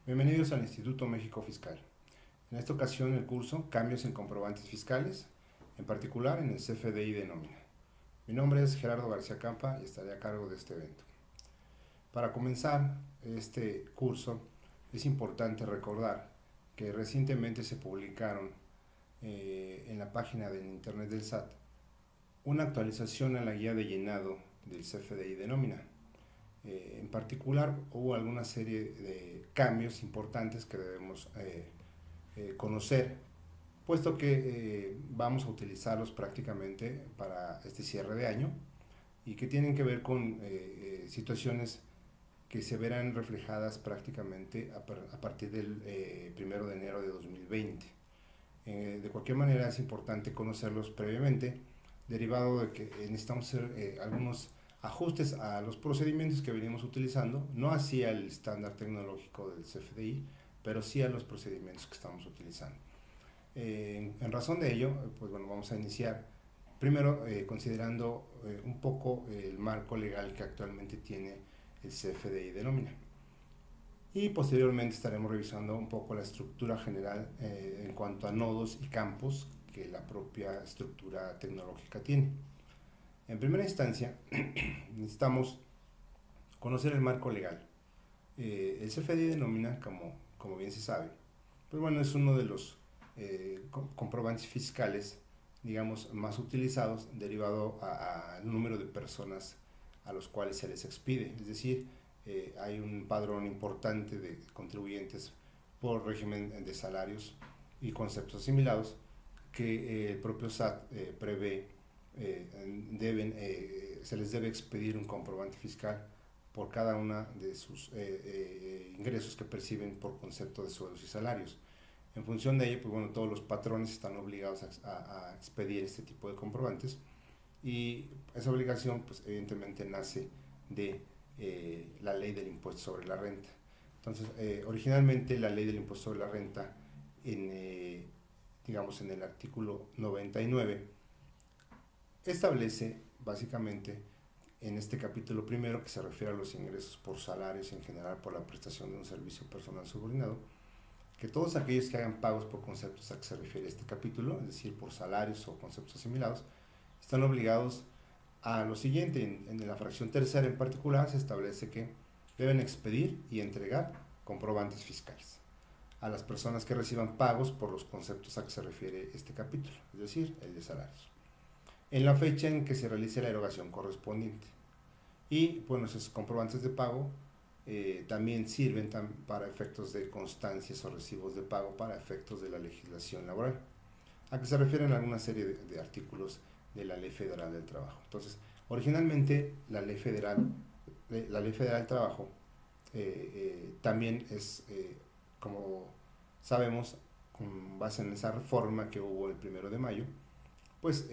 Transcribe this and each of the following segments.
Bienvenidos al Instituto México Fiscal. En esta ocasión el curso Cambios en comprobantes fiscales, en particular en el CFDI de nómina. Mi nombre es Gerardo García Campa y estaré a cargo de este evento. Para comenzar este curso es importante recordar que recientemente se publicaron en la página de internet del SAT una actualización a la guía de llenado del CFDI de nómina. En particular hubo alguna serie de cambios importantes que debemos conocer, puesto que vamos a utilizarlos prácticamente para este cierre de año y que tienen que ver con situaciones que se verán reflejadas prácticamente a partir del 1 de enero de 2020. De cualquier manera es importante conocerlos previamente, derivado de que necesitamos hacer algunos ajustes a los procedimientos que venimos utilizando, no así al estándar tecnológico del CFDI, pero sí a los procedimientos que estamos utilizando. En razón de ello, pues bueno, vamos a iniciar primero considerando un poco el marco legal que actualmente tiene el CFDI de nómina. Y posteriormente estaremos revisando un poco la estructura general en cuanto a nodos y campos que la propia estructura tecnológica tiene. En primera instancia, necesitamos conocer el marco legal. El CFDI de nómina, como bien se sabe, pues bueno, es uno de los comprobantes fiscales, digamos, más utilizados derivado al número de personas a los cuales se les expide. Es decir, hay un padrón importante de contribuyentes por régimen de salarios y conceptos asimilados que el propio SAT prevé se les debe expedir un comprobante fiscal por cada una de sus ingresos que perciben por concepto de sueldos y salarios. En función de ello, pues bueno, todos los patrones están obligados a expedir este tipo de comprobantes y esa obligación, pues evidentemente nace de la ley del impuesto sobre la renta. Entonces, originalmente la ley del impuesto sobre la renta, digamos en el artículo 99, establece básicamente en este capítulo primero, que se refiere a los ingresos por salarios en general por la prestación de un servicio personal subordinado, que todos aquellos que hagan pagos por conceptos a que se refiere este capítulo, es decir, por salarios o conceptos asimilados, están obligados a lo siguiente. En la fracción tercera en particular se establece que deben expedir y entregar comprobantes fiscales a las personas que reciban pagos por los conceptos a que se refiere este capítulo, es decir, el de salarios, en la fecha en que se realice la erogación correspondiente. Y bueno, esos comprobantes de pago también sirven para efectos de constancias o recibos de pago para efectos de la legislación laboral, a que se refieren a alguna serie de artículos de la Ley Federal del Trabajo. Entonces, originalmente la Ley Federal del Trabajo también es, como sabemos, con base en esa reforma que hubo el 1 de mayo, pues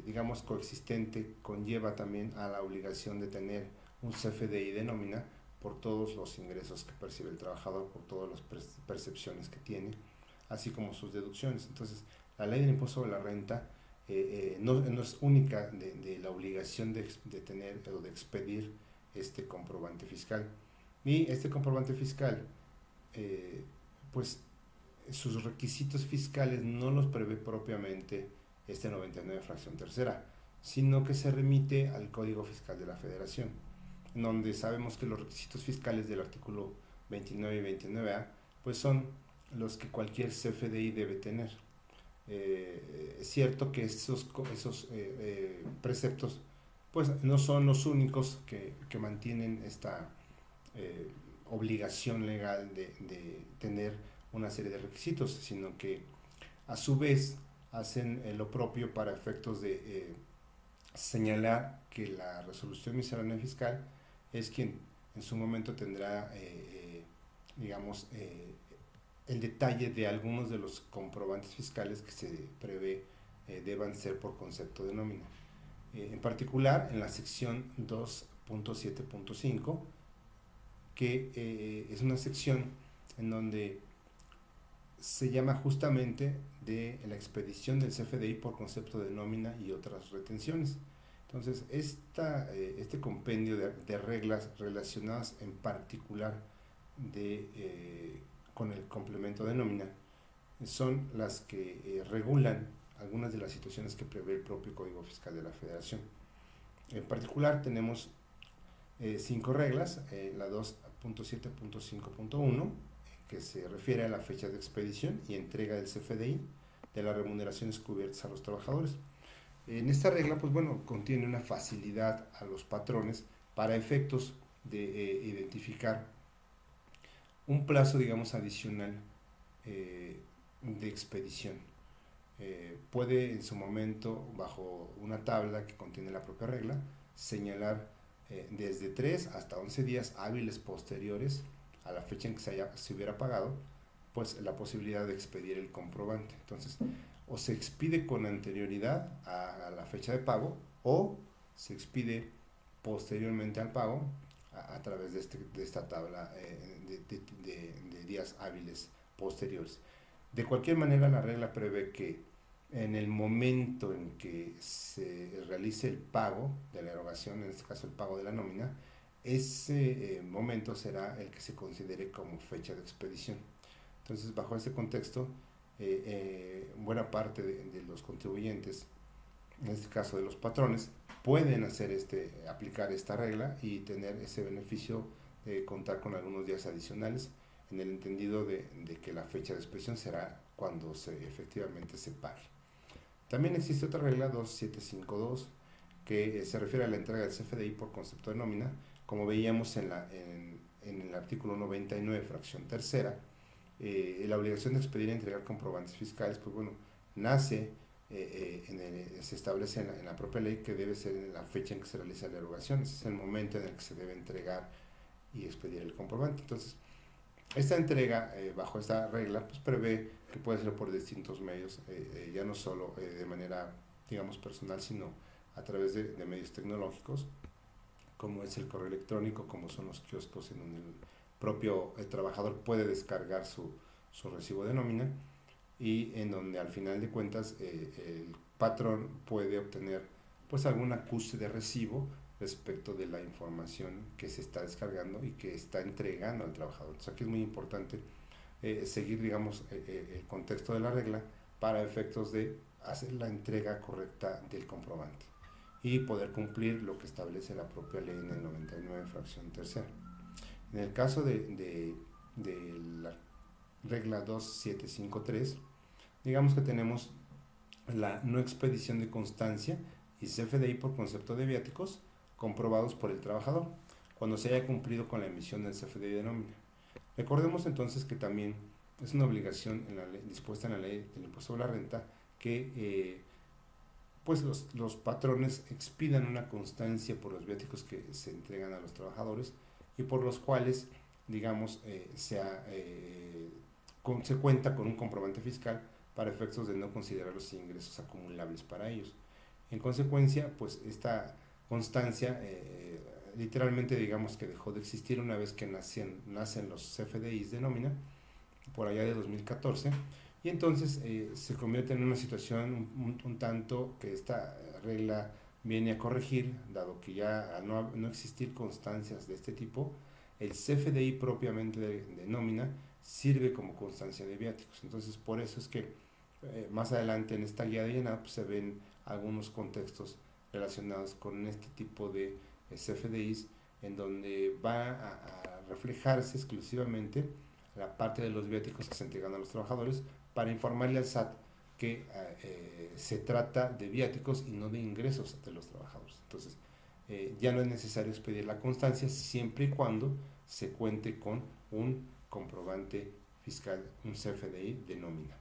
digamos coexistente, conlleva también a la obligación de tener un CFDI de nómina por todos los ingresos que percibe el trabajador, por todas las percepciones que tiene, así como sus deducciones. Entonces, la ley del impuesto sobre la renta no es única de la obligación de tener o de expedir este comprobante fiscal. Y este comprobante fiscal, pues sus requisitos fiscales no los prevé propiamente este 99 fracción tercera, sino que se remite al Código Fiscal de la Federación, en donde sabemos que los requisitos fiscales del artículo 29 y 29A pues son los que cualquier CFDI debe tener. Es cierto que esos preceptos pues no son los únicos que mantienen esta obligación legal de tener una serie de requisitos, sino que a su vez hacen lo propio para efectos de señalar que la resolución miscelánea fiscal es quien en su momento tendrá, digamos, el detalle de algunos de los comprobantes fiscales que se prevé deban ser por concepto de nómina. En particular, en la sección 2.7.5, que es una sección en donde se llama justamente de la expedición del CFDI por concepto de nómina y otras retenciones. Entonces, este compendio de reglas relacionadas en particular con el complemento de nómina son las que regulan algunas de las situaciones que prevé el propio Código Fiscal de la Federación. En particular tenemos 5 reglas, la 2.7.5.1, que se refiere a la fecha de expedición y entrega del CFDI de las remuneraciones cubiertas a los trabajadores. En esta regla, pues bueno, contiene una facilidad a los patrones para efectos de identificar un plazo, digamos, adicional de expedición. Puede en su momento, bajo una tabla que contiene la propia regla, señalar desde 3 hasta 11 días hábiles posteriores a la fecha en que se hubiera pagado, pues la posibilidad de expedir el comprobante. Entonces, o se expide con anterioridad a la fecha de pago, o se expide posteriormente al pago a través de esta tabla de días hábiles posteriores. De cualquier manera, la regla prevé que en el momento en que se realice el pago de la erogación, en este caso el pago de la nómina, ese momento será el que se considere como fecha de expedición. Entonces, bajo ese contexto, buena parte de los contribuyentes, en este caso de los patrones, pueden aplicar esta regla y tener ese beneficio de contar con algunos días adicionales, en el entendido de que la fecha de expedición será cuando efectivamente se pague. También existe otra regla, 2752, que se refiere a la entrega del CFDI por concepto de nómina. Como veíamos en el artículo 99, fracción tercera, la obligación de expedir y entregar comprobantes fiscales, pues bueno, nace, se establece en la propia ley que debe ser en la fecha en que se realiza la erogación. Ese es el momento en el que se debe entregar y expedir el comprobante. Entonces, esta entrega, bajo esta regla, pues prevé que puede ser por distintos medios, ya no solo de manera, digamos, personal, sino a través de medios tecnológicos, como es el correo electrónico, como son los kioscos en donde el propio trabajador puede descargar su recibo de nómina, y en donde al final de cuentas el patrón puede obtener pues algún acuse de recibo respecto de la información que se está descargando y que está entregando al trabajador. Entonces aquí es muy importante seguir, digamos, el contexto de la regla para efectos de hacer la entrega correcta del comprobante y poder cumplir lo que establece la propia ley en el 99, fracción tercera. En el caso de la regla 2753, digamos que tenemos la no expedición de constancia y CFDI por concepto de viáticos comprobados por el trabajador cuando se haya cumplido con la emisión del CFDI de nómina. Recordemos entonces que también es una obligación dispuesta en la ley del impuesto sobre la renta que pues los patrones expidan una constancia por los viáticos que se entregan a los trabajadores y por los cuales, digamos, se cuenta con un comprobante fiscal para efectos de no considerar los ingresos acumulables para ellos. En consecuencia, pues esta constancia literalmente, digamos, que dejó de existir una vez que nacen los CFDIs de nómina, por allá de 2014, y entonces se convierte en una situación un tanto que esta regla viene a corregir, dado que ya al no existir constancias de este tipo, el CFDI propiamente de nómina sirve como constancia de viáticos. Entonces, por eso es que más adelante en esta guía de llenado pues, se ven algunos contextos relacionados con este tipo de CFDIs, en donde va a reflejarse exclusivamente la parte de los viáticos que se entregan a los trabajadores para informarle al SAT que se trata de viáticos y no de ingresos de los trabajadores. Entonces, ya no es necesario expedir la constancia siempre y cuando se cuente con un comprobante fiscal, un CFDI de nómina.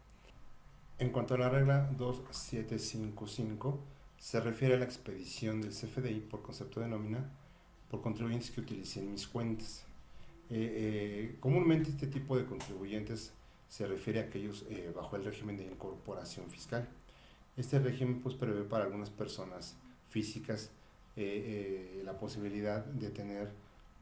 En cuanto a la regla 2755, se refiere a la expedición del CFDI por concepto de nómina por contribuyentes que utilicen mis cuentas. Comúnmente este tipo de contribuyentes se refiere a aquellos bajo el régimen de incorporación fiscal. Este régimen pues prevé para algunas personas físicas la posibilidad de tener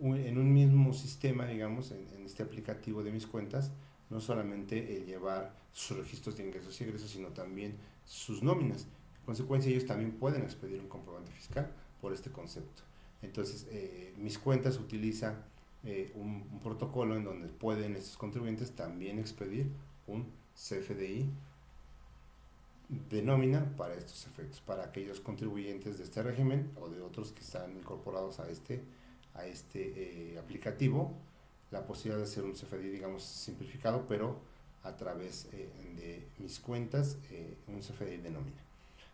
en un mismo sistema, digamos, en este aplicativo de mis cuentas, no solamente el llevar sus registros de ingresos y egresos, sino también sus nóminas. En consecuencia, ellos también pueden expedir un comprobante fiscal por este concepto. Entonces, mis cuentas utiliza un protocolo en donde pueden estos contribuyentes también expedir un CFDI de nómina para estos efectos, para aquellos contribuyentes de este régimen o de otros que están incorporados a este aplicativo, la posibilidad de hacer un CFDI, digamos, simplificado, pero a través de mis cuentas, un CFDI de nómina.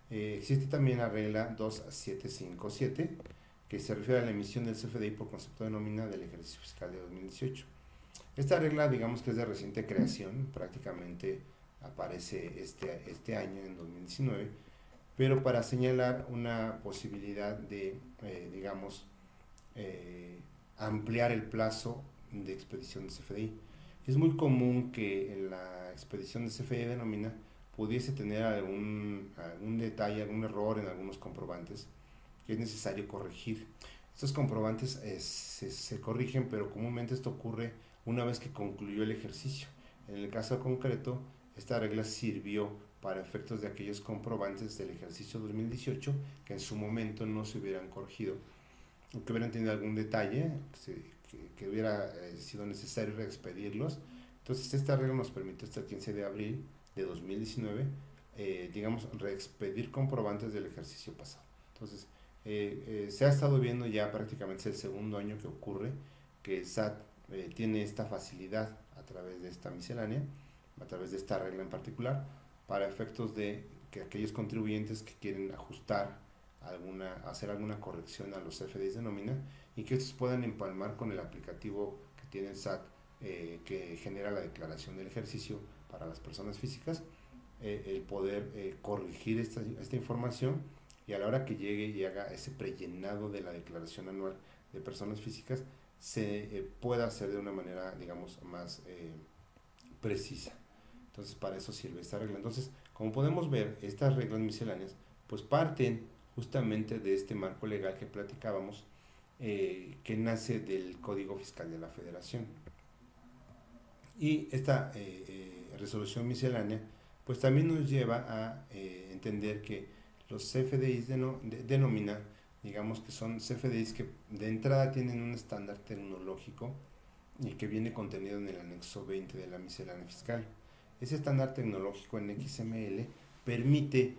Existe también la regla 2757, que se refiere a la emisión del CFDI por concepto de nómina del ejercicio fiscal de 2018. Esta regla, digamos que es de reciente creación, prácticamente aparece este año, en 2019, pero para señalar una posibilidad de, ampliar el plazo de expedición de CFDI. Es muy común que en la expedición de CFDI de nómina pudiese tener algún detalle, algún error en algunos comprobantes que es necesario corregir. Estos comprobantes se corrigen, pero comúnmente esto ocurre una vez que concluyó el ejercicio. En el caso concreto, esta regla sirvió para efectos de aquellos comprobantes del ejercicio 2018 que en su momento no se hubieran corregido, o que hubieran tenido algún detalle, que hubiera sido necesario reexpedirlos. Entonces esta regla nos permite hasta el 15 de abril de 2019, reexpedir comprobantes del ejercicio pasado. Entonces se ha estado viendo ya prácticamente es el segundo año que ocurre que el SAT tiene esta facilidad a través de esta miscelánea, a través de esta regla en particular, para efectos de que aquellos contribuyentes que quieren hacer alguna corrección a los CFDIs de nómina y que estos puedan empalmar con el aplicativo que tiene el SAT, que genera la declaración del ejercicio para las personas físicas, el poder corregir esta información, y a la hora que llegue y haga ese prellenado de la declaración anual de personas físicas, se pueda hacer de una manera, digamos, más precisa. Entonces para eso sirve esta regla. Entonces, como podemos ver, estas reglas misceláneas pues parten justamente de este marco legal que platicábamos, que nace del Código Fiscal de la Federación. Y esta resolución miscelánea pues también nos lleva a entender que los CFDIs de nómina, digamos que son CFDIs que de entrada tienen un estándar tecnológico y que viene contenido en el anexo 20 de la miscelánea fiscal. Ese estándar tecnológico en XML permite,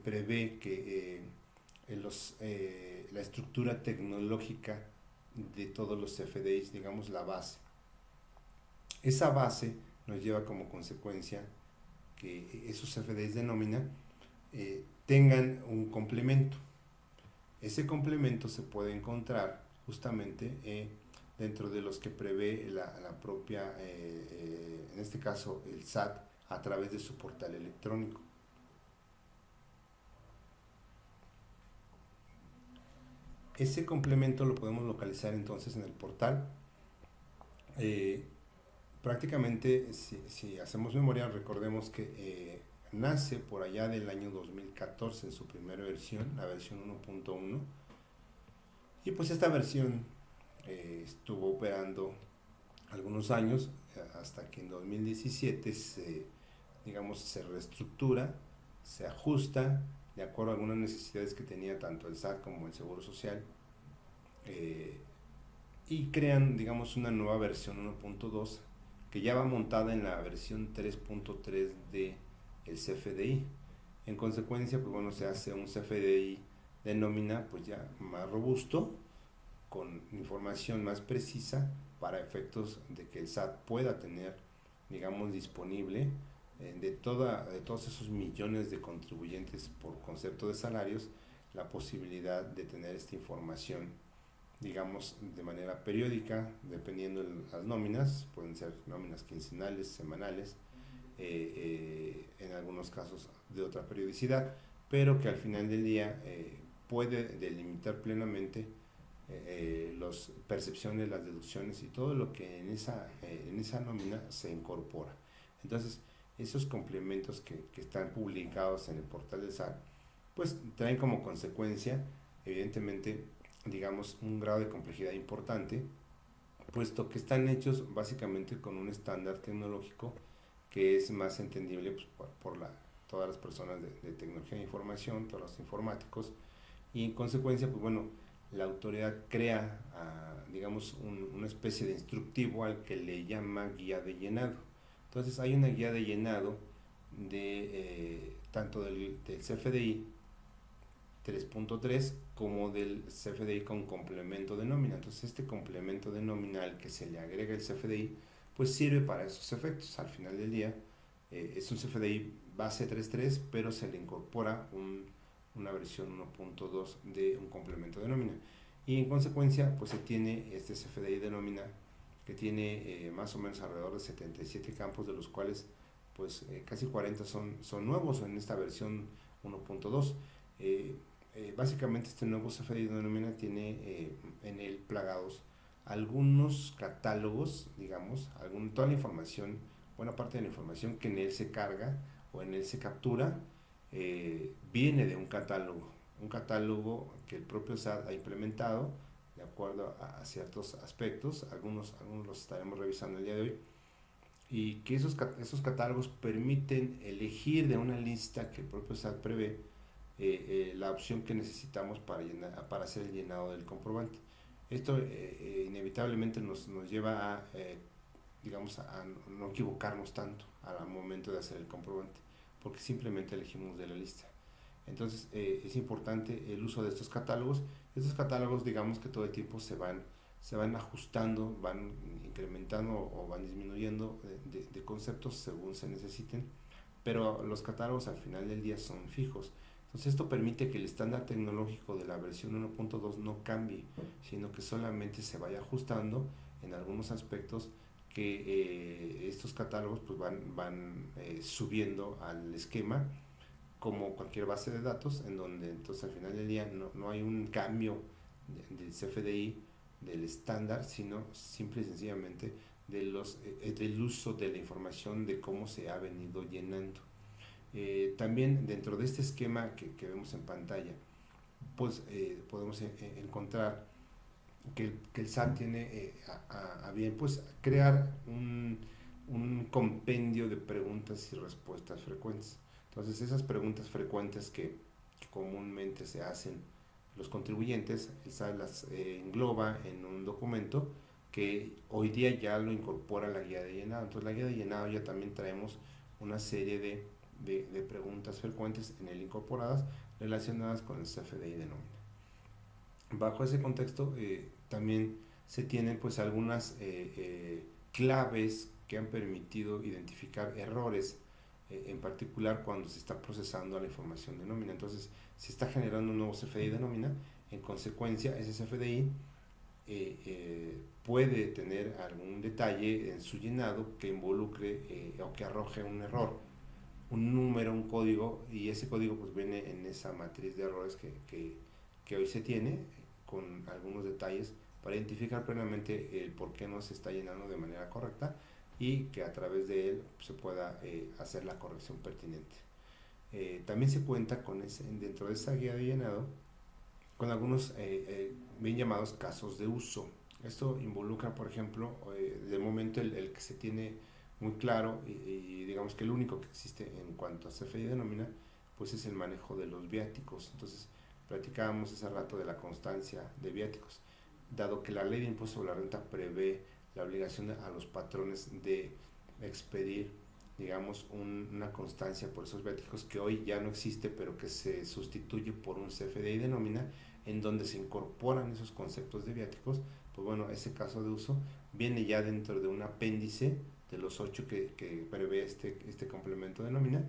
prevé que la estructura tecnológica de todos los CFDIs, digamos la base. Esa base nos lleva como consecuencia que esos CFDIs de nómina tengan un complemento. Ese complemento se puede encontrar justamente dentro de los que prevé la propia, en este caso el SAT, a través de su portal electrónico. Ese complemento lo podemos localizar entonces en el portal. Prácticamente, si hacemos memoria, recordemos que nace por allá del año 2014 en su primera versión, la versión 1.1, y pues esta versión estuvo operando algunos años hasta que en 2017 se reestructura, se ajusta de acuerdo a algunas necesidades que tenía tanto el SAT como el Seguro Social, y crean una nueva versión 1.2 que ya va montada en la versión 3.3 de el CFDI. En consecuencia, se hace un CFDI de nómina pues ya más robusto, con información más precisa para efectos de que el SAT pueda tener, disponible de todos esos millones de contribuyentes por concepto de salarios, la posibilidad de tener esta información, de manera periódica, dependiendo de las nóminas. Pueden ser nóminas quincenales, semanales, en algunos casos de otra periodicidad, pero que al final del día puede delimitar plenamente las percepciones, las deducciones y todo lo que en esa nómina se incorpora. Entonces, esos complementos que están publicados en el portal de SAT, pues traen como consecuencia, evidentemente, un grado de complejidad importante, puesto que están hechos básicamente con un estándar tecnológico que es más entendible pues, por todas las personas de tecnología de información, todos los informáticos, y en consecuencia, la autoridad crea digamos, una especie de instructivo al que le llama guía de llenado. Entonces hay una guía de llenado tanto del CFDI 3.3 como del CFDI con complemento de nómina. Entonces este complemento de nómina al que se le agrega el CFDI pues sirve para esos efectos. Al final del día es un CFDI base 3.3, pero se le incorpora una versión 1.2 de un complemento de nómina, y en consecuencia pues se tiene este CFDI de nómina que tiene más o menos alrededor de 77 campos, de los cuales pues casi 40 son nuevos en esta versión 1.2. Básicamente este nuevo CFDI de nómina tiene en él plagados algunos catálogos, digamos, toda la información, buena parte de la información que en él se carga o en él se captura, viene de un catálogo que el propio SAT ha implementado de acuerdo a ciertos aspectos. Algunos los estaremos revisando el día de hoy, y que esos catálogos permiten elegir de una lista que el propio SAT prevé la opción que necesitamos para hacer el llenado del comprobante. Esto inevitablemente nos lleva a, digamos, a no equivocarnos tanto al momento de hacer el comprobante, porque simplemente elegimos de la lista. Entonces es importante el uso de estos catálogos. Estos catálogos, digamos que todo el tiempo se van ajustando, van incrementando o van disminuyendo de conceptos según se necesiten, pero los catálogos al final del día son fijos. Entonces esto permite que el estándar tecnológico de la versión 1.2 no cambie, sino que solamente se vaya ajustando en algunos aspectos, que estos catálogos pues van subiendo al esquema como cualquier base de datos, en donde entonces al final del día no hay un cambio del CFDI, del estándar, sino simple y sencillamente del uso de la información, de cómo se ha venido llenando. También dentro de este esquema que vemos en pantalla, pues podemos encontrar que el SAT tiene a bien pues crear un compendio de preguntas y respuestas frecuentes. Entonces esas preguntas frecuentes que comúnmente se hacen los contribuyentes, el SAT las engloba en un documento que hoy día ya lo incorpora la guía de llenado. Entonces la guía de llenado ya también traemos una serie de preguntas frecuentes en él incorporadas relacionadas con el CFDI de nómina. Bajo ese contexto también se tienen pues algunas claves que han permitido identificar errores, en particular cuando se está procesando la información de nómina. Entonces se está generando un nuevo CFDI de nómina, en consecuencia ese CFDI puede tener algún detalle en su llenado que involucre o que arroje un error, un número, un código, y ese código pues viene en esa matriz de errores que hoy se tiene, con algunos detalles para identificar plenamente el por qué no se está llenando de manera correcta, y que a través de él se pueda hacer la corrección pertinente. También se cuenta dentro de esa guía de llenado con algunos bien llamados casos de uso. Esto involucra, por ejemplo, de momento el que se tiene muy claro y digamos que el único que existe en cuanto a CFDI de nómina, pues es el manejo de los viáticos. Entonces platicábamos hace rato de la constancia de viáticos, dado que la ley de impuesto sobre la renta prevé la obligación a los patrones de expedir, digamos, una constancia por esos viáticos, que hoy ya no existe, pero que se sustituye por un CFDI de nómina, en donde se incorporan esos conceptos de viáticos. Pues bueno, ese caso de uso viene ya dentro de un apéndice de los 8 que prevé este complemento de nómina,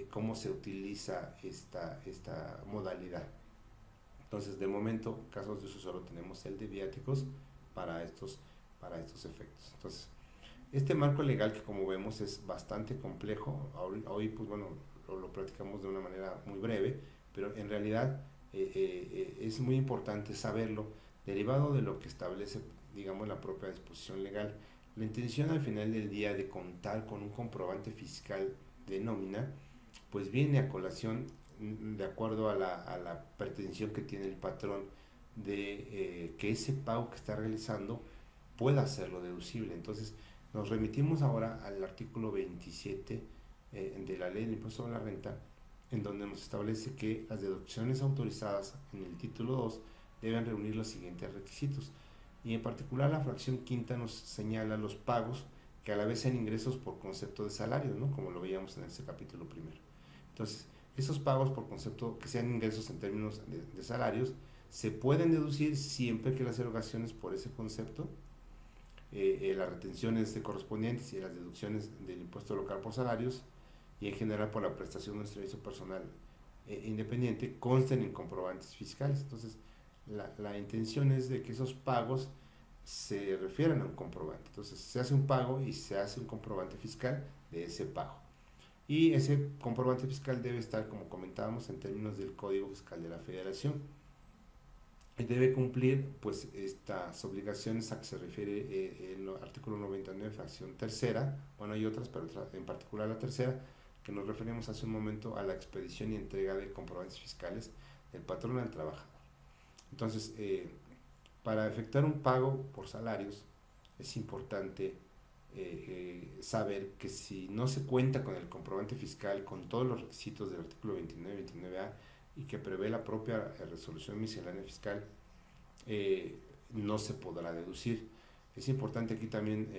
cómo se utiliza esta modalidad. Entonces, de momento, casos de uso solo tenemos el de viáticos para estos efectos. Entonces, este marco legal, que como vemos es bastante complejo, hoy pues bueno, lo platicamos de una manera muy breve, pero en realidad es muy importante saberlo, derivado de lo que establece, digamos, la propia disposición legal. La intención al final del día de contar con un comprobante fiscal de nómina, pues viene a colación de acuerdo a la pretensión que tiene el patrón de que ese pago que está realizando pueda hacerlo deducible. Entonces nos remitimos ahora al artículo 27 de la ley del impuesto sobre la renta, en donde nos establece que las deducciones autorizadas en el título 2 deben reunir los siguientes requisitos, y en particular la fracción quinta nos señala los pagos que a la vez sean ingresos por concepto de salarios, ¿no? Como lo veíamos en este capítulo primero. Entonces, esos pagos por concepto que sean ingresos en términos de salarios se pueden deducir siempre que las erogaciones por ese concepto, las retenciones correspondientes y las deducciones del impuesto local por salarios y en general por la prestación de un servicio personal independiente consten en comprobantes fiscales. Entonces, la intención es de que esos pagos se refieran a un comprobante. Entonces, se hace un pago y se hace un comprobante fiscal de ese pago. Y ese comprobante fiscal debe estar, como comentábamos, en términos del Código Fiscal de la Federación. Y debe cumplir pues estas obligaciones a que se refiere el artículo 99, fracción tercera. Bueno, hay otras, pero en particular la tercera, que nos referimos hace un momento a la expedición y entrega de comprobantes fiscales del patrón al trabajador. Entonces, para efectuar un pago por salarios es importante saber que si no se cuenta con el comprobante fiscal, con todos los requisitos del artículo 29 y 29A y que prevé la propia resolución miscelánea fiscal, no se podrá deducir. Es importante aquí también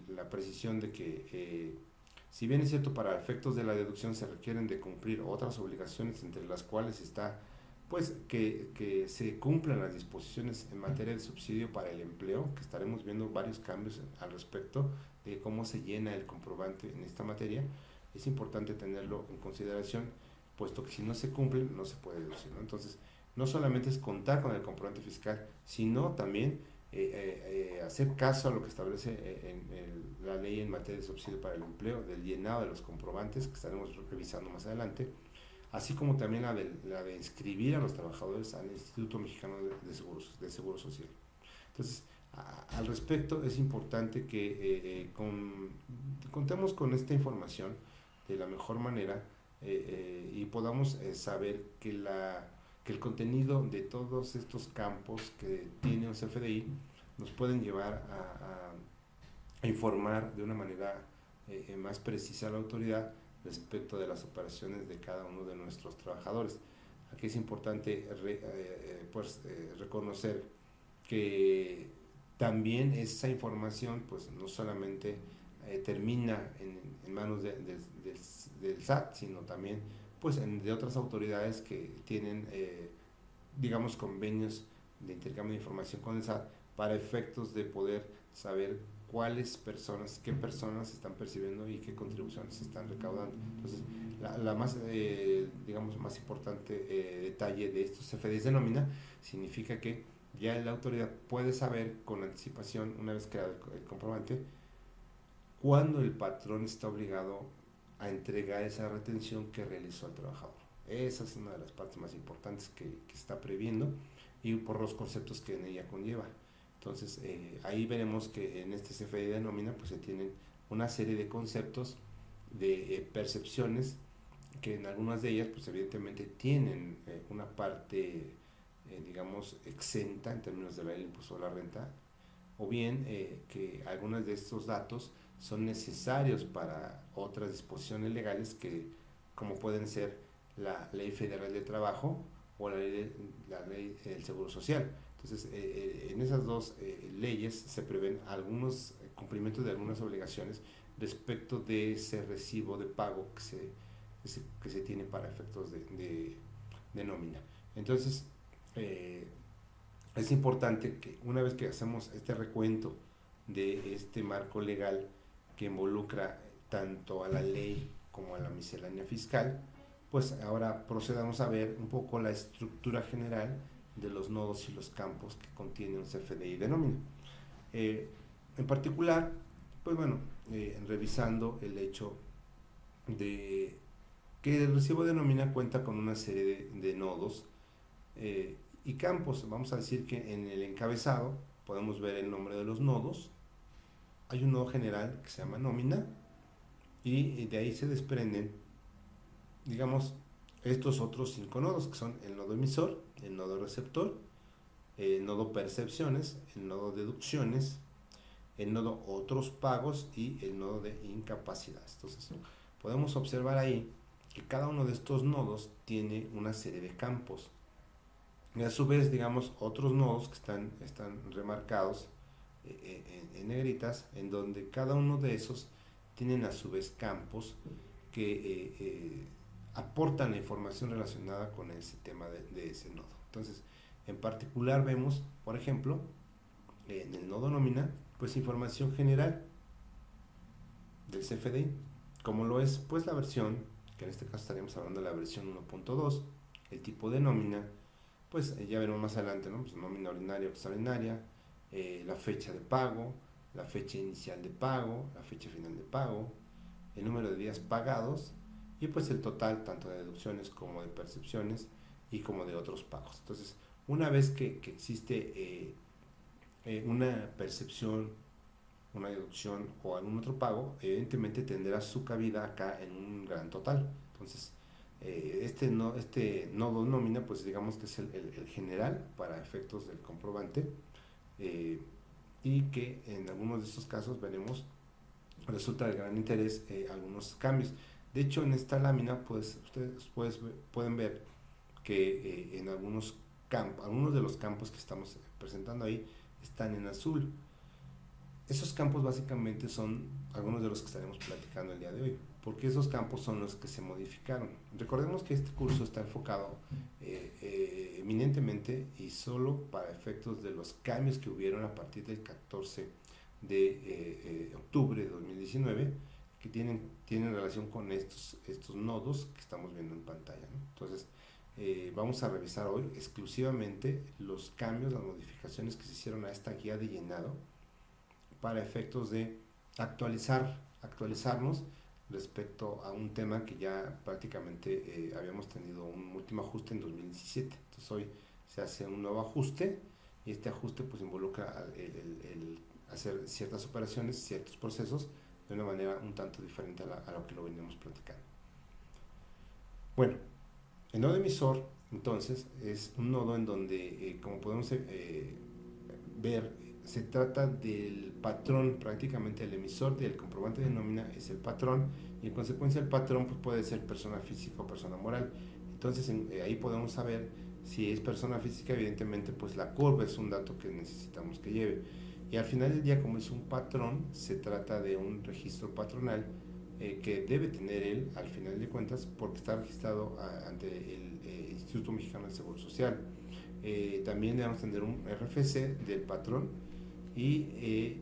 la precisión de que si bien es cierto, para efectos de la deducción se requieren de cumplir otras obligaciones, entre las cuales está pues que se cumplan las disposiciones en materia de subsidio para el empleo, que estaremos viendo varios cambios al respecto de cómo se llena el comprobante en esta materia. Es importante tenerlo en consideración, puesto que si no se cumple no se puede deducir, ¿no? Entonces, no solamente es contar con el comprobante fiscal, sino también hacer caso a lo que establece la ley en materia de subsidio para el empleo, del llenado de los comprobantes, que estaremos revisando más adelante, así como también la de inscribir a los trabajadores al Instituto Mexicano de Seguro Social. Entonces, al respecto es importante que contemos con esta información de la mejor manera y podamos saber que el contenido de todos estos campos que tiene un CFDI nos pueden llevar a informar de una manera más precisa a la autoridad respecto de las operaciones de cada uno de nuestros trabajadores. Aquí es importante reconocer que también esa información pues no solamente termina en manos del SAT, sino también pues de otras autoridades que tienen digamos convenios de intercambio de información con el SAT para efectos de poder saber qué personas están percibiendo y qué contribuciones están recaudando. Entonces, la más, digamos, más importante detalle de estos CFDIs de nómina significa que ya la autoridad puede saber con anticipación, una vez creado el comprobante, cuándo el patrón está obligado a entregar esa retención que realizó al trabajador. Esa es una de las partes más importantes que está previendo y por los conceptos que en ella conlleva. Entonces, ahí veremos que en este CFDI de nómina pues se tienen una serie de conceptos, de percepciones, que en algunas de ellas pues evidentemente tienen una parte, digamos, exenta en términos de la ley del impuesto a la renta, o bien que algunos de estos datos son necesarios para otras disposiciones legales que, como pueden ser la Ley Federal de Trabajo o la ley del Seguro Social. Entonces, en esas dos leyes se prevén algunos cumplimientos de algunas obligaciones respecto de ese recibo de pago que se tiene para efectos de nómina. Entonces, es importante que una vez que hacemos este recuento de este marco legal que involucra tanto a la ley como a la miscelánea fiscal, pues ahora procedamos a ver un poco la estructura general de los nodos y los campos que contiene un CFDI de nómina. En particular, pues bueno, revisando el hecho de que el recibo de nómina cuenta con una serie de nodos y campos. Vamos a decir que en el encabezado podemos ver el nombre de los nodos. Hay un nodo general que se llama nómina y de ahí se desprenden, digamos, estos otros 5 nodos, que son el nodo emisor, el nodo receptor, el nodo percepciones, el nodo deducciones, el nodo otros pagos y el nodo de incapacidad. Entonces, podemos observar ahí que cada uno de estos nodos tiene una serie de campos. Y a su vez, digamos, otros nodos que están remarcados en negritas, en donde cada uno de esos tienen a su vez campos que aportan la información relacionada con ese tema de ese nodo. Entonces, en particular vemos, por ejemplo, en el nodo nómina, pues información general del CFDI, como lo es pues la versión, que en este caso estaríamos hablando de la versión 1.2, el tipo de nómina, pues ya veremos más adelante, ¿no? Pues nómina ordinaria o extraordinaria, la fecha de pago, la fecha inicial de pago, la fecha final de pago, el número de días pagados y pues el total tanto de deducciones como de percepciones y como de otros pagos. Entonces, una vez que existe una percepción, una deducción o algún otro pago, evidentemente tendrá su cabida acá en un gran total. Entonces, este nodo nómina, pues digamos que es el general para efectos del comprobante, y que en algunos de estos casos veremos resulta de gran interés algunos cambios. De hecho, en esta lámina, pues ustedes pueden ver que en algunos de los campos que estamos presentando ahí están en azul. Esos campos básicamente son algunos de los que estaremos platicando el día de hoy, porque esos campos son los que se modificaron. Recordemos que este curso está enfocado eminentemente y solo para efectos de los cambios que hubieron a partir del 14 de octubre de 2019, que tienen relación con estos nodos que estamos viendo en pantalla, ¿no? Entonces, vamos a revisar hoy exclusivamente los cambios, las modificaciones que se hicieron a esta guía de llenado para efectos de actualizarnos respecto a un tema que ya prácticamente habíamos tenido un último ajuste en 2017. Entonces hoy se hace un nuevo ajuste y este ajuste pues involucra el hacer ciertas operaciones, ciertos procesos de una manera un tanto diferente a lo que lo veníamos platicando. Bueno, el nodo emisor entonces es un nodo en donde como podemos ver, se trata del patrón, prácticamente el emisor del comprobante de nómina es el patrón y en consecuencia el patrón pues, puede ser persona física o persona moral. Entonces ahí podemos saber si es persona física, evidentemente pues la curva es un dato que necesitamos que lleve. Y al final del día, como es un patrón, se trata de un registro patronal que debe tener él al final de cuentas porque está registrado ante el Instituto Mexicano del Seguro Social. También debemos tener un RFC del patrón y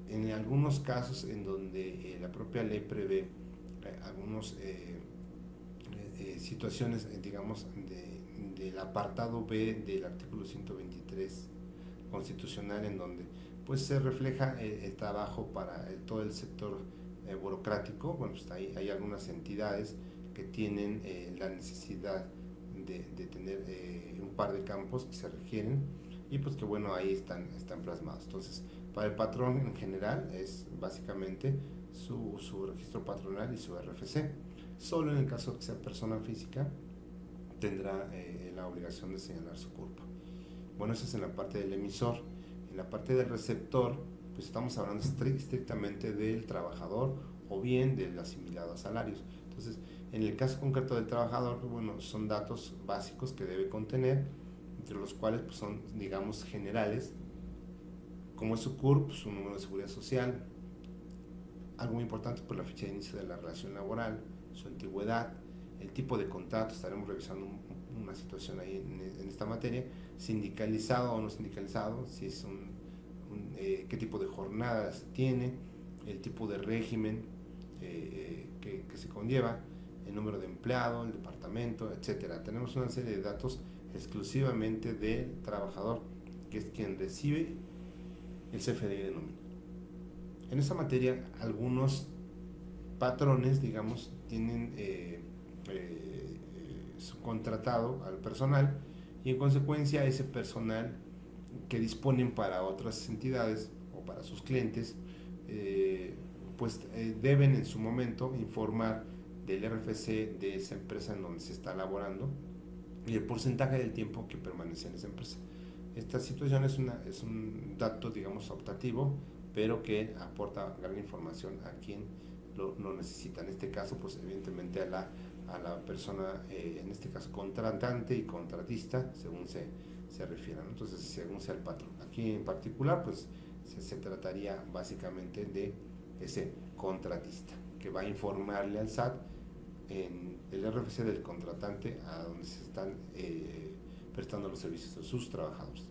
en algunos casos en donde la propia ley prevé algunas situaciones, digamos, del apartado B del artículo 123 constitucional, en donde pues se refleja el trabajo para todo el sector burocrático. Bueno, pues hay algunas entidades que tienen la necesidad de tener un par de campos que se requieren y pues que bueno, ahí están plasmados. Entonces, para el patrón en general es básicamente su registro patronal y su RFC. Solo en el caso de que sea persona física tendrá la obligación de señalar su CURP. Bueno, eso es en la parte del emisor. En la parte del receptor, pues estamos hablando estrictamente del trabajador o bien del asimilado a salarios. Entonces, en el caso concreto del trabajador, pues bueno, son datos básicos que debe contener, entre los cuales pues son, digamos, generales, como es su CURP, su número de seguridad social, algo muy importante, pues la fecha de inicio de la relación laboral, su antigüedad, el tipo de contrato. Estaremos revisando una situación ahí en esta materia, sindicalizado o no sindicalizado, si es qué tipo de jornadas tiene, el tipo de régimen que se conlleva, el número de empleado, el departamento, etcétera. Tenemos una serie de datos exclusivamente del trabajador, que es quien recibe el CFDI de nómina. En esta materia, algunos patrones, digamos, tienen subcontratado al personal y en consecuencia ese personal que disponen para otras entidades o para sus clientes, deben en su momento informar del RFC de esa empresa en donde se está laborando y el porcentaje del tiempo que permanece en esa empresa. Esta situación es un dato, digamos, optativo, pero que aporta gran información a quien lo necesita. En este caso, pues evidentemente a la a la persona, en este caso contratante y contratista, según se refieran, entonces según sea el patrón. Aquí en particular pues se trataría básicamente de ese contratista que va a informarle al SAT en el RFC del contratante a donde se están prestando los servicios de sus trabajadores.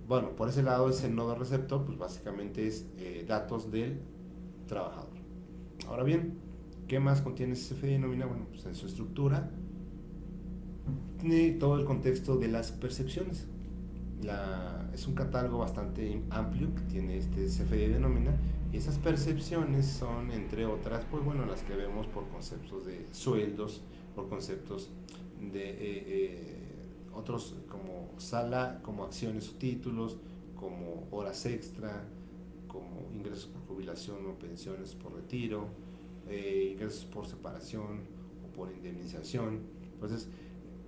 Bueno, por ese lado, ese nodo receptor pues básicamente es datos del trabajador. Ahora bien, ¿qué más contiene CFDI de nómina? Bueno, pues en su estructura tiene todo el contexto de las percepciones. Es un catálogo bastante amplio que tiene este CFDI de nómina, y esas percepciones son, entre otras, pues bueno, las que vemos por conceptos de sueldos, por conceptos de otros como sala, como acciones o títulos, como horas extra, como ingresos por jubilación o pensiones por retiro, ingresos por separación o por indemnización. Entonces,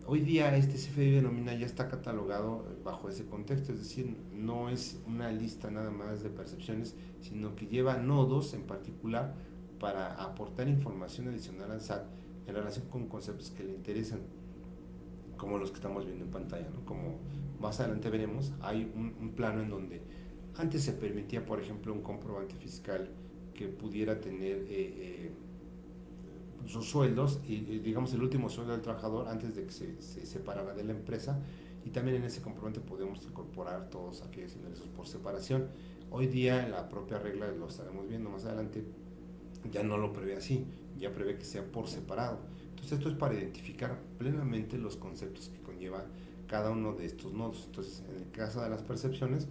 hoy día este CFDI de nómina ya está catalogado bajo ese contexto, es decir, no es una lista nada más de percepciones, sino que lleva nodos en particular para aportar información adicional al SAT en relación con conceptos que le interesan, como los que estamos viendo en pantalla, ¿no? Como más adelante veremos, hay un plano en donde antes se permitía, por ejemplo, un comprobante fiscal que pudiera tener sus sueldos y digamos el último sueldo del trabajador antes de que se separara de la empresa, y también en ese comprobante podemos incorporar todos aquellos ingresos por separación. Hoy día la propia regla, lo estaremos viendo más adelante, ya no lo prevé así, ya prevé que sea por separado. Entonces esto es para identificar plenamente los conceptos que conlleva cada uno de estos nodos. Entonces en el caso de las percepciones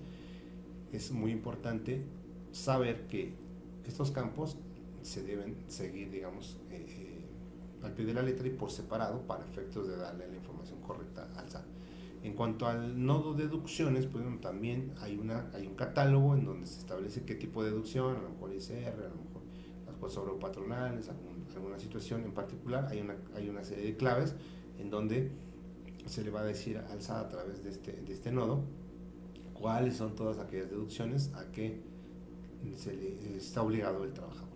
es muy importante saber que estos campos se deben seguir, digamos, al pie de la letra y por separado para efectos de darle la información correcta al SAT. En cuanto al nodo de deducciones, pues bueno, también hay un catálogo en donde se establece qué tipo de deducción, a lo mejor ISR, a lo mejor las cuotas patronales, alguna situación en particular. Hay una serie de claves en donde se le va a decir al SAT a través de este nodo cuáles son todas aquellas deducciones a que se le está obligado el trabajador.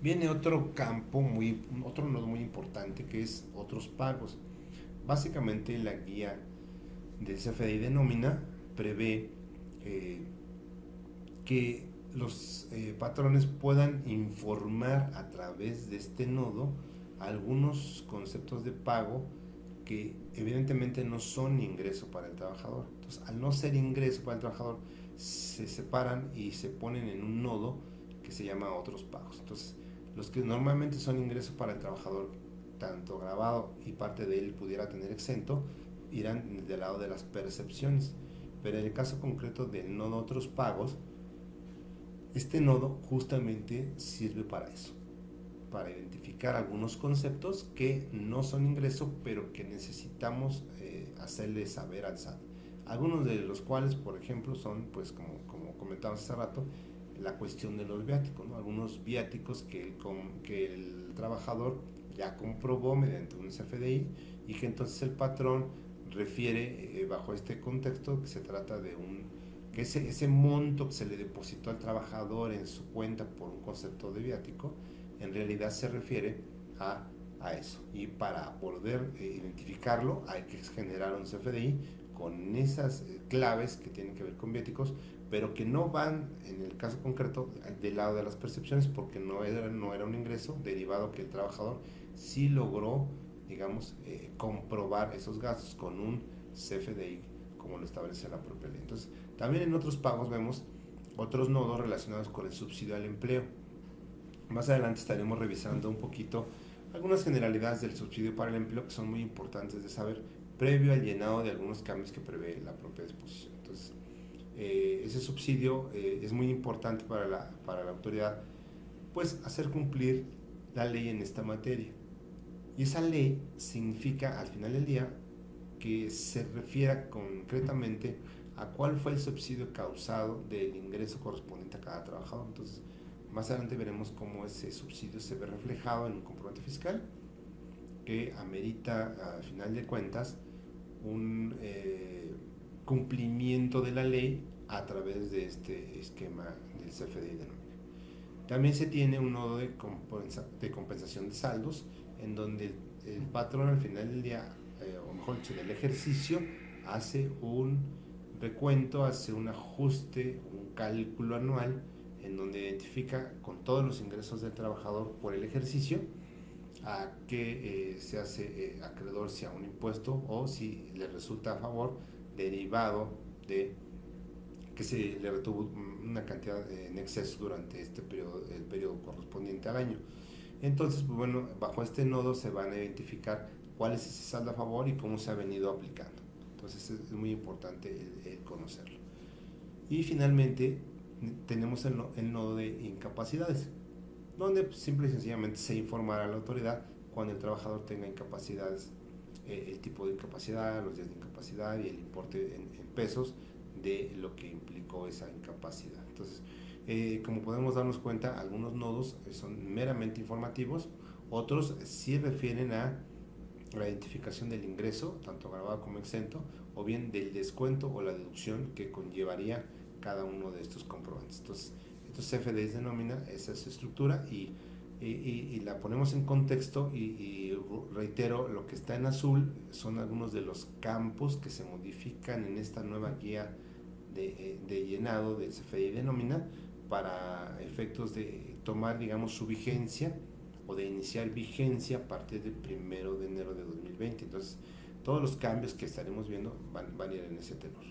Viene otro otro nodo muy importante, que es otros pagos. Básicamente la guía del CFDI de nómina prevé que los patrones puedan informar a través de este nodo algunos conceptos de pago que evidentemente no son ingreso para el trabajador. Entonces, al no ser ingreso para el trabajador, se separan y se ponen en un nodo que se llama otros pagos. Entonces, los que normalmente son ingreso para el trabajador, tanto grabado y parte de él pudiera tener exento, irán del lado de las percepciones. Pero en el caso concreto del nodo otros pagos, este nodo justamente sirve para eso, para identificar algunos conceptos que no son ingreso, pero que necesitamos hacerle saber al SAT. Algunos de los cuales, por ejemplo, son, pues como comentamos hace rato, la cuestión de los viáticos, ¿no? Algunos viáticos que el trabajador ya comprobó mediante un CFDI, y que entonces el patrón refiere bajo este contexto que se trata de que ese monto que se le depositó al trabajador en su cuenta por un concepto de viático, en realidad se refiere a eso. Y para poder identificarlo hay que generar un CFDI con esas claves que tienen que ver con viáticos, pero que no van, en el caso concreto, del lado de las percepciones, porque no era un ingreso, derivado que el trabajador sí logró, digamos, comprobar esos gastos con un CFDI, como lo establece la propia ley. Entonces, también en otros pagos vemos otros nodos relacionados con el subsidio al empleo. Más adelante estaremos revisando un poquito algunas generalidades del subsidio para el empleo que son muy importantes de saber previo al llenado de algunos cambios que prevé la propia disposición. Entonces, ese subsidio es muy importante para la autoridad, pues hacer cumplir la ley en esta materia. Y esa ley significa, al final del día, que se refiera concretamente a cuál fue el subsidio causado del ingreso correspondiente a cada trabajador. Entonces, más adelante veremos cómo ese subsidio se ve reflejado en un comprobante fiscal que amerita, al final de cuentas, un cumplimiento de la ley a través de este esquema del CFDI de nómina. También se tiene un nodo de compensación de saldos, en donde el patrón al final del día, o mejor dicho, del ejercicio, hace un recuento, hace un ajuste, un cálculo anual, en donde identifica con todos los ingresos del trabajador por el ejercicio a qué se hace acreedor, si a un impuesto o si le resulta a favor derivado de que se le retuvo una cantidad en exceso durante este periodo, el periodo correspondiente al año. Entonces, pues bueno, bajo este nodo se van a identificar cuál es ese saldo a favor y cómo se ha venido aplicando. Entonces es muy importante el conocerlo. Y finalmente tenemos el nodo de incapacidades, donde pues, simple y sencillamente se informará a la autoridad cuando el trabajador tenga incapacidades, el tipo de incapacidad, los días de incapacidad y el importe en pesos de lo que implicó esa incapacidad. Entonces, como podemos darnos cuenta, algunos nodos son meramente informativos, otros sí refieren a la identificación del ingreso, tanto grabado como exento, o bien del descuento o la deducción que conllevaría cada uno de estos comprobantes. Entonces, estos CFDIs denomina esa es su estructura y la ponemos en contexto y reitero, lo que está en azul son algunos de los campos que se modifican en esta nueva guía de llenado del CFDI de nómina para efectos de tomar, digamos, su vigencia o de iniciar vigencia a partir del 1 de enero de 2020. Entonces, todos los cambios que estaremos viendo van a ir en ese tenor.